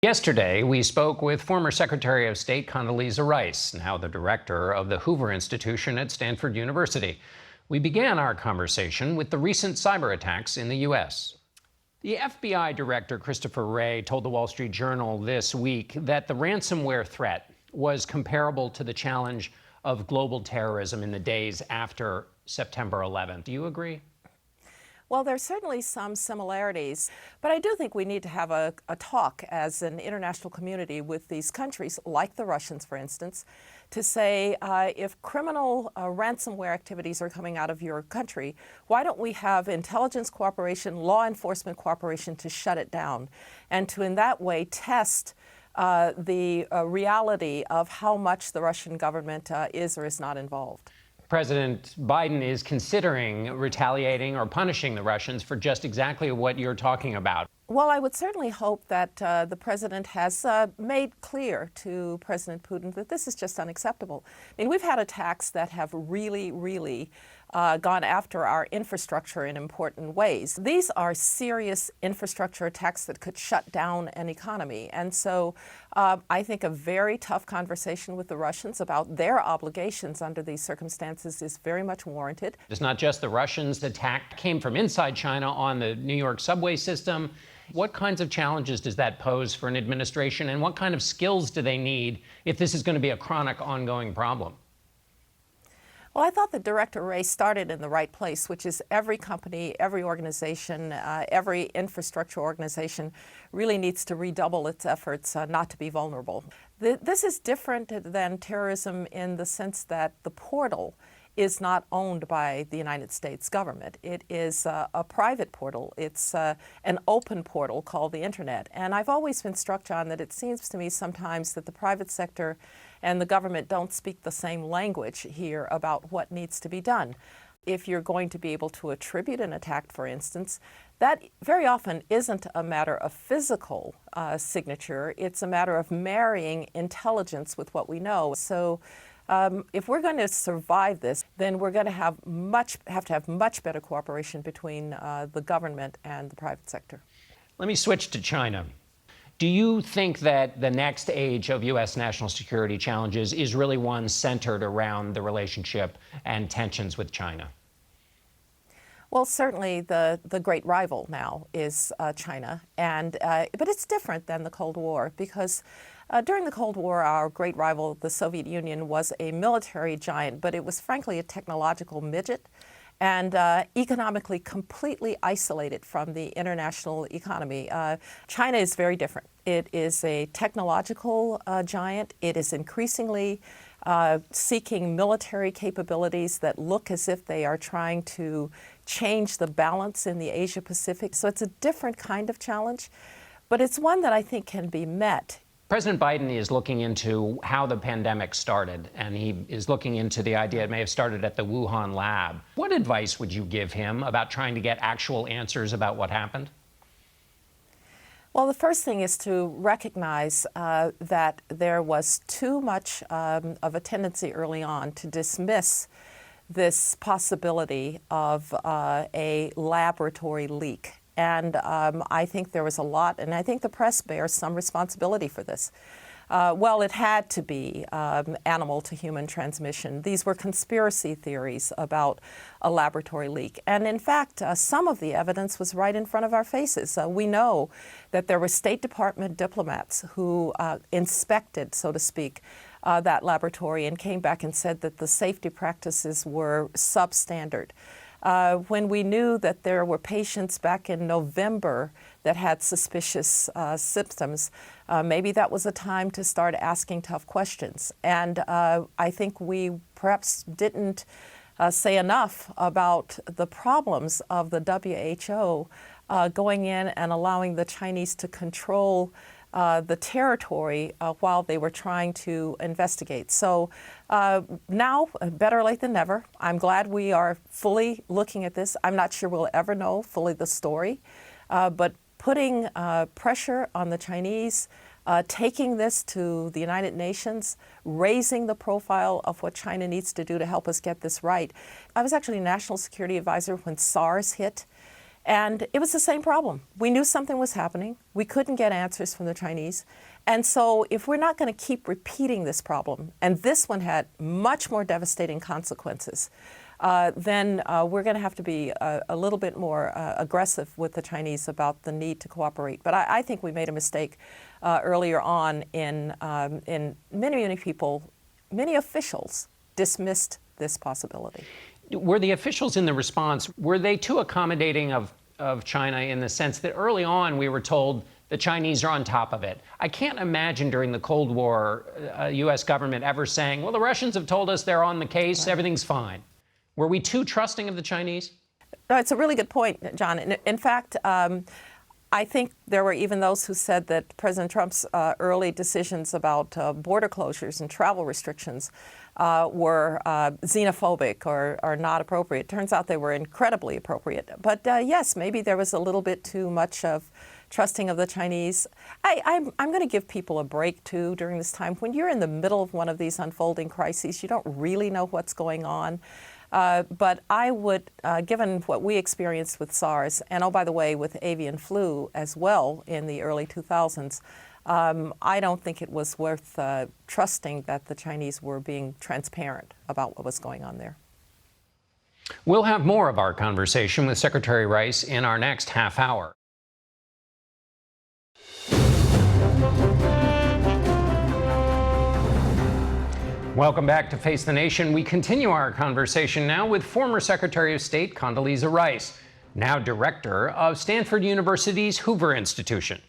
Yesterday, we spoke with former Secretary of State Condoleezza Rice, now the director of the Hoover Institution at Stanford University. We began our conversation with the recent cyber attacks in the U.S. The FBI director, Christopher Wray, told the Wall Street Journal this week that the ransomware threat was comparable to the challenge of global terrorism in the days after September 11th. Do you agree? Well, there's certainly some similarities, but I do think we need to have a talk as an international community with these countries, like the Russians, for instance, to say if criminal ransomware activities are coming out of your country, why don't we have intelligence cooperation, law enforcement cooperation to shut it down, and to in that way test the reality of how much the Russian government is or is not involved. President Biden is considering retaliating or punishing the Russians for just exactly what you're talking about. Well, I would certainly hope that the president has made clear to President Putin that this is just unacceptable. I mean, we've had attacks that have really gone after our infrastructure in important ways. These are serious infrastructure attacks that could shut down an economy. And so I think a very tough conversation with the Russians about their obligations under these circumstances is very much warranted. It's not just the Russians. The attack came from inside China on the New York subway system. What kinds of challenges does that pose for an administration, and what kind of skills do they need if this is going to be a chronic, ongoing problem? Well, I thought that Director Ray started in the right place, which is every company, every organization, every infrastructure organization really needs to redouble its efforts not to be vulnerable. This is different than terrorism in the sense that the portal is not owned by the United States government. It is a private portal. It's an open portal called the Internet. And I've always been struck, John, that it seems to me sometimes that the private sector and the government don't speak the same language here about what needs to be done. If you're going to be able to attribute an attack, for instance, that very often isn't a matter of physical signature. It's a matter of marrying intelligence with what we know. So if we're going to survive this, then we're going to have to have much better cooperation between the government and the private sector. Let me switch to China. Do you think that the next age of U.S. national security challenges is really one centered around the relationship and tensions with China? Well, certainly the great rival now is China, but it's different than the Cold War because during the Cold War, our great rival, the Soviet Union, was a military giant, but it was frankly a technological midget and economically completely isolated from the international economy. China is very different. It is a technological giant. It is increasingly seeking military capabilities that look as if they are trying to change the balance in the Asia-Pacific. So it's a different kind of challenge, but it's one that I think can be met. President Biden is looking into how the pandemic started, and he is looking into the idea it may have started at the Wuhan lab. What advice would you give him about trying to get actual answers about what happened? Well, the first thing is to recognize that there was too much of a tendency early on to dismiss this possibility of a laboratory leak. And I think there was a lot, and I think the press bears some responsibility for this. Well, it had to be animal to human transmission. These were conspiracy theories about a laboratory leak. And in fact, some of the evidence was right in front of our faces. We know that there were State Department diplomats who inspected, so to speak, that laboratory and came back and said that the safety practices were substandard. When we knew that there were patients back in November that had suspicious symptoms, maybe that was a time to start asking tough questions. And I think we perhaps didn't say enough about the problems of the WHO going in and allowing the Chinese to control the territory while they were trying to investigate. So now, better late than never. I'm glad we are fully looking at this. I'm not sure we'll ever know fully the story, but putting pressure on the Chinese, taking this to the United Nations, raising the profile of what China needs to do to help us get this right. I was actually National Security Advisor when SARS hit. And it was the same problem. We knew something was happening. We couldn't get answers from the Chinese. And so if we're not going to keep repeating this problem, and this one had much more devastating consequences, then we're going to have to be a little bit more aggressive with the Chinese about the need to cooperate. But I think we made a mistake earlier on in many people, many officials dismissed this possibility. Were the officials in the response, were they too accommodating of China in the sense that early on we were told the Chinese are on top of it? I can't imagine during the Cold War, U.S. government ever saying, well, the Russians have told us they're on the case, right, everything's fine. Were we too trusting of the Chinese? No, it's a really good point, John. In fact, I think there were even those who said that President Trump's early decisions about border closures and travel restrictions were xenophobic or not appropriate. Turns out they were incredibly appropriate. But yes, maybe there was a little bit too much of trusting of the Chinese. I'm going to give people a break, too, during this time. When you're in the middle of one of these unfolding crises, you don't really know what's going on. But I would, given what we experienced with SARS, and oh, by the way, with avian flu as well in the early 2000s, I don't think it was worth trusting that the Chinese were being transparent about what was going on there. We'll have more of our conversation with Secretary Rice in our next half hour. Welcome back to Face the Nation. We continue our conversation now with former Secretary of State Condoleezza Rice, now director of Stanford University's Hoover Institution.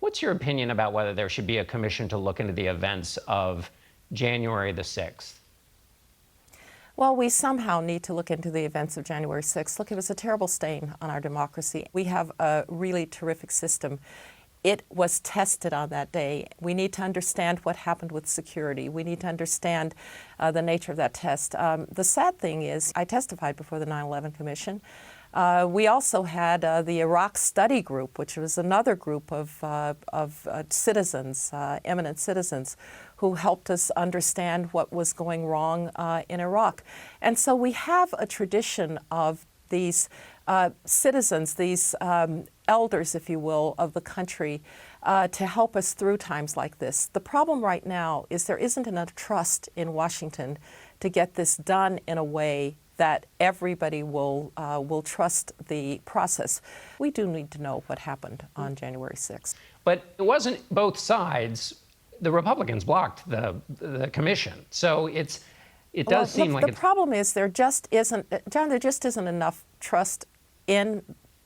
What's your opinion about whether there should be a commission to look into the events of January the 6th? Well, we somehow need to look into the events of January 6th. Look, it was a terrible stain on our democracy. We have a really terrific system. It was tested on that day. We need to understand what happened with security. We need to understand the nature of that test. The sad thing is, I testified before the 9/11 Commission. We also had the Iraq Study Group, which was another group of citizens, eminent citizens, who helped us understand what was going wrong in Iraq. And so we have a tradition of these citizens, these elders, if you will, of the country to help us through times like this. The problem right now is there isn't enough trust in Washington to get this done in a way that everybody will trust the process. We do need to know what happened on January 6th. But it wasn't both sides. The Republicans blocked the commission. So it does seem like the problem is there just isn't, John, there just isn't enough trust in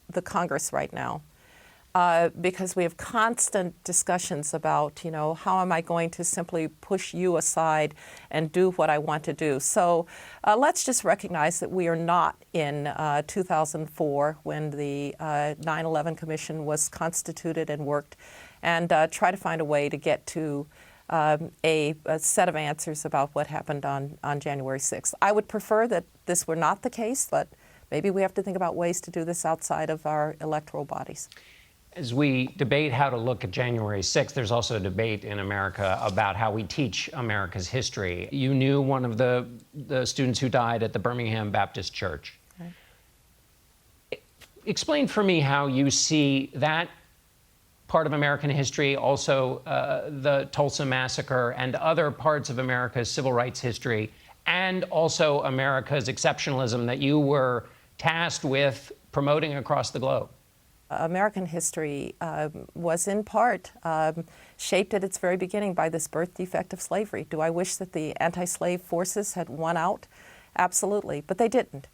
the Congress right now because we have constant discussions about, how am I going to simply push you aside and do what I want to do? So let's just recognize that we are not in 2004 when the 9/11 Commission was constituted and worked, and try to find a way to get to a set of answers about what happened on January 6th. I would prefer that this were not the case, but maybe we have to think about ways to do this outside of our electoral bodies. As we debate how to look at January 6th, there's also a debate in America about how we teach America's history. You knew one of the students who died at the Birmingham Baptist Church. Okay. Explain for me how you see that part of American history, also the Tulsa Massacre and other parts of America's civil rights history, and also America's exceptionalism that you were tasked with promoting across the globe. American history was in part shaped at its very beginning by this birth defect of slavery. Do I wish that the anti-slave forces had won out? Absolutely, but they didn't.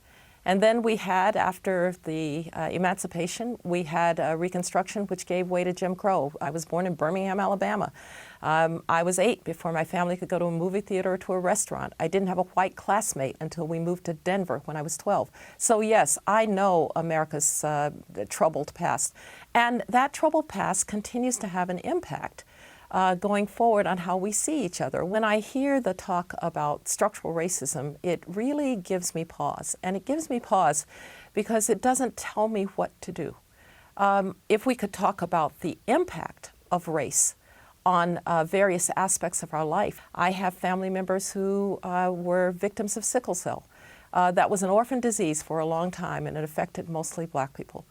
And then we had, after the emancipation, we had Reconstruction, which gave way to Jim Crow. I was born in Birmingham, Alabama. I was 8 before my family could go to a movie theater or to a restaurant. I didn't have a white classmate until we moved to Denver when I was 12. So yes, I know America's troubled past. And that troubled past continues to have an impact going forward on how we see each other. When I hear the talk about structural racism, it really gives me pause. And it gives me pause because it doesn't tell me what to do. If we could talk about the impact of race on various aspects of our life. I have family members who were victims of sickle cell. That was an orphan disease for a long time, and it affected mostly black people.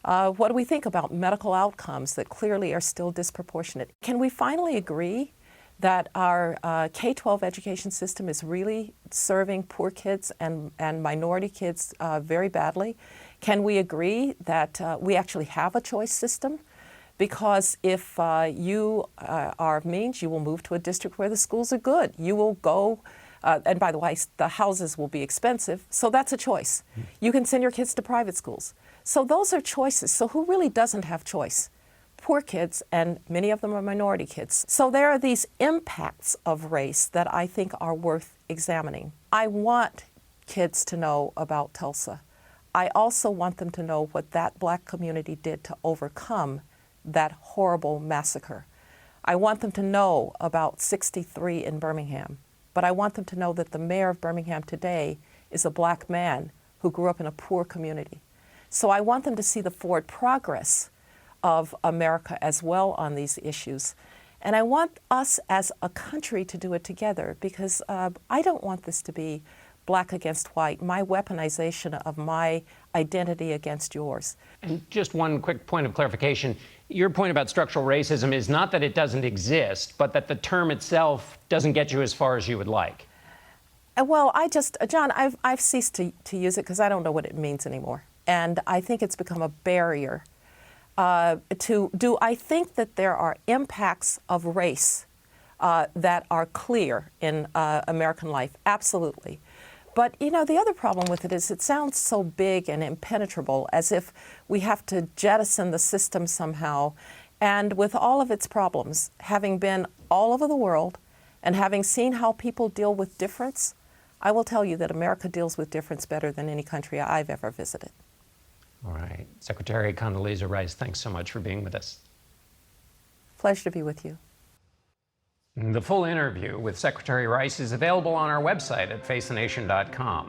What do we think about medical outcomes that clearly are still disproportionate? Can we finally agree that our K-12 education system is really serving poor kids and minority kids very badly? Can we agree that we actually have a choice system? Because if you are of means, you will move to a district where the schools are good. You will go, and by the way, the houses will be expensive, so that's a choice. You can send your kids to private schools. So those are choices. So who really doesn't have choice? Poor kids, and many of them are minority kids. So there are these impacts of race that I think are worth examining. I want kids to know about Tulsa. I also want them to know what that black community did to overcome that horrible massacre. I want them to know about 63 in Birmingham, but I want them to know that the mayor of Birmingham today is a black man who grew up in a poor community. So I want them to see the forward progress of America as well on these issues. And I want us as a country to do it together, because I don't want this to be black against white, my weaponization of my identity against yours. And just one quick point of clarification. Your point about structural racism is not that it doesn't exist, but that the term itself doesn't get you as far as you would like. Well, John, I've ceased to use it because I don't know what it means anymore. And I think it's become a barrier do I think that there are impacts of race that are clear in American life? Absolutely. But, you know, the other problem with it is it sounds so big and impenetrable, as if we have to jettison the system somehow. And with all of its problems, having been all over the world and having seen how people deal with difference, I will tell you that America deals with difference better than any country I've ever visited. All right. Secretary Condoleezza Rice, thanks so much for being with us. Pleasure to be with you. The full interview with Secretary Rice is available on our website at facethenation.com.